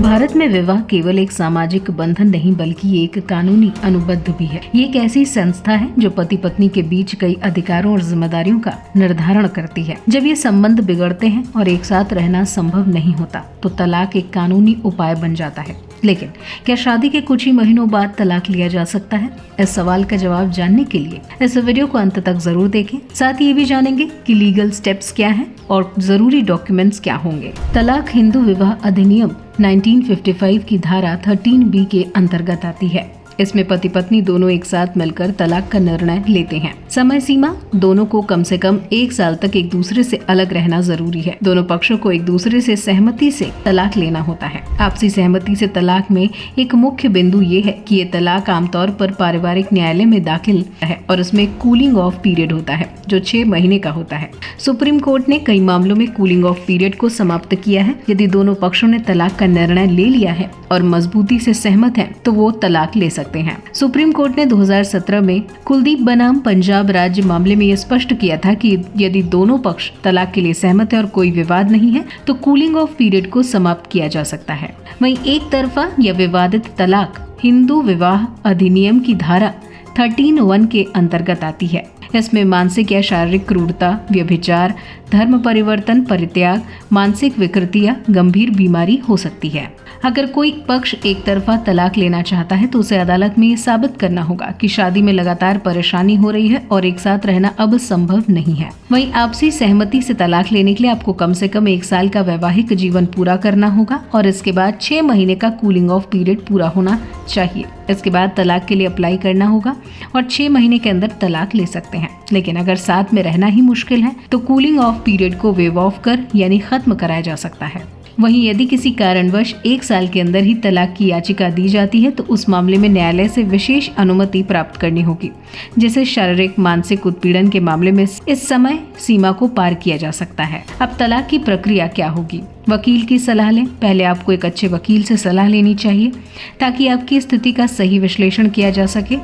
भारत में विवाह केवल एक सामाजिक बंधन नहीं बल्कि एक कानूनी अनुबंध भी है। ये एक ऐसी संस्था है जो पति पत्नी के बीच कई अधिकारों और जिम्मेदारियों का निर्धारण करती है। जब ये संबंध बिगड़ते हैं और एक साथ रहना संभव नहीं होता तो तलाक एक कानूनी उपाय बन जाता है। लेकिन क्या शादी के कुछ ही महीनों बाद तलाक लिया जा सकता है? इस सवाल का जवाब जानने के लिए इस वीडियो को अंत तक जरूर देखें। साथ ही ये भी जानेंगे कि लीगल स्टेप्स क्या हैं और जरूरी डॉक्यूमेंट्स क्या होंगे। तलाक हिंदू विवाह अधिनियम 1955 की धारा 13B के अंतर्गत आती है। इसमें पति पत्नी दोनों एक साथ मिलकर तलाक का निर्णय लेते हैं। समय सीमा दोनों को कम से कम 1 साल तक एक दूसरे से अलग रहना जरूरी है। दोनों पक्षों को एक दूसरे से सहमति से तलाक लेना होता है। आपसी सहमति से तलाक में एक मुख्य बिंदु ये है कि ये तलाक आमतौर पर पारिवारिक न्यायालय में दाखिल है और इसमें कूलिंग ऑफ पीरियड होता है जो 6 महीने का होता है। सुप्रीम कोर्ट ने कई मामलों में कूलिंग ऑफ पीरियड को समाप्त किया है। यदि दोनों पक्षों ने तलाक का निर्णय ले लिया है और मजबूती से सहमत हैं, तो वो तलाक ले सकते हैं। सुप्रीम कोर्ट ने 2017 में कुलदीप बनाम पंजाब राज्य मामले में यह स्पष्ट किया था कि यदि दोनों पक्ष तलाक के लिए सहमत है और कोई विवाद नहीं है तो कूलिंग ऑफ पीरियड को समाप्त किया जा सकता है। वहीं एक तरफा या विवादित तलाक हिंदू विवाह अधिनियम की धारा 13(1) के अंतर्गत आती है। इसमें मानसिक या शारीरिक क्रूरता, व्यभिचार, धर्म परिवर्तन, परित्याग, मानसिक विकृति या गंभीर बीमारी हो सकती है। अगर कोई पक्ष एक तरफा तलाक लेना चाहता है तो उसे अदालत में ये साबित करना होगा कि शादी में लगातार परेशानी हो रही है और एक साथ रहना अब संभव नहीं है। वहीं आपसी सहमति से तलाक लेने के लिए आपको कम से कम 1 साल का वैवाहिक जीवन पूरा करना होगा और इसके बाद 6 महीने का कूलिंग ऑफ पीरियड पूरा होना चाहिए। इसके बाद तलाक के लिए अप्लाई करना होगा और 6 महीने के अंदर तलाक ले सकते हैं। लेकिन अगर साथ में रहना ही मुश्किल है तो कूलिंग ऑफ पीरियड को वेव ऑफ कर यानी खत्म कराया जा सकता है। वहीं यदि किसी कारणवश 1 साल के अंदर ही तलाक की याचिका दी जाती है तो उस मामले में न्यायालय से विशेष अनुमति प्राप्त करनी होगी। जैसे शारीरिक मानसिक उत्पीड़न के मामले में इस समय सीमा को पार किया जा सकता है। अब तलाक की प्रक्रिया क्या होगी? वकील की सलाह लें। पहले आपको एक अच्छे वकील से सलाह लेनी चाहिए ताकि आपकी स्थिति का सही विश्लेषण किया जा सके।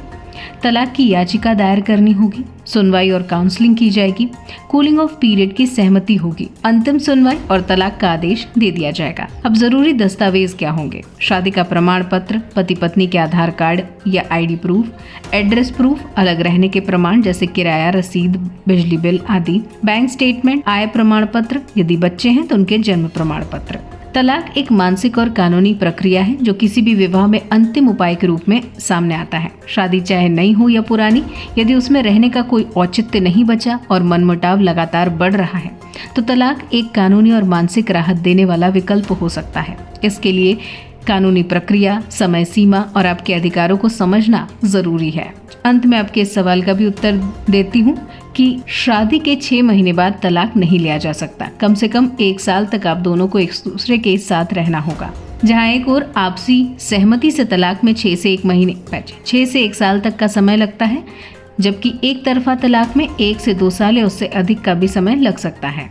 तलाक की याचिका दायर करनी होगी, सुनवाई और काउंसलिंग की जाएगी, कूलिंग ऑफ पीरियड की सहमति होगी, अंतिम सुनवाई और तलाक का आदेश दे दिया जाएगा। अब जरूरी दस्तावेज क्या होंगे? शादी का प्रमाण पत्र, पति पत्नी के आधार कार्ड या ID प्रूफ, एड्रेस प्रूफ, अलग रहने के प्रमाण जैसे किराया, रसीद, बिजली बिल आदि, बैंक स्टेटमेंट, आय प्रमाण पत्र, यदि बच्चे हैं तो उनके जन्म प्रमाण पत्र। तलाक एक मानसिक और कानूनी प्रक्रिया है जो किसी भी विवाह में अंतिम उपाय के रूप में सामने आता है। शादी चाहे नई हो या पुरानी, यदि उसमें रहने का कोई औचित्य नहीं बचा और मनमुटाव लगातार बढ़ रहा है तो तलाक एक कानूनी और मानसिक राहत देने वाला विकल्प हो सकता है। इसके लिए कानूनी प्रक्रिया, समय सीमा और आपके अधिकारों को समझना जरूरी है। अंत में आपके इस सवाल का भी उत्तर देती हूँ कि शादी के 6 महीने बाद तलाक नहीं लिया जा सकता। कम से कम 1 साल तक आप दोनों को एक दूसरे के साथ रहना होगा। जहाँ एक और आपसी सहमति से तलाक में 6 से 1 साल तक का समय लगता है, जबकि एक तरफा तलाक में 1 से 2 साल या उससे अधिक का भी समय लग सकता है।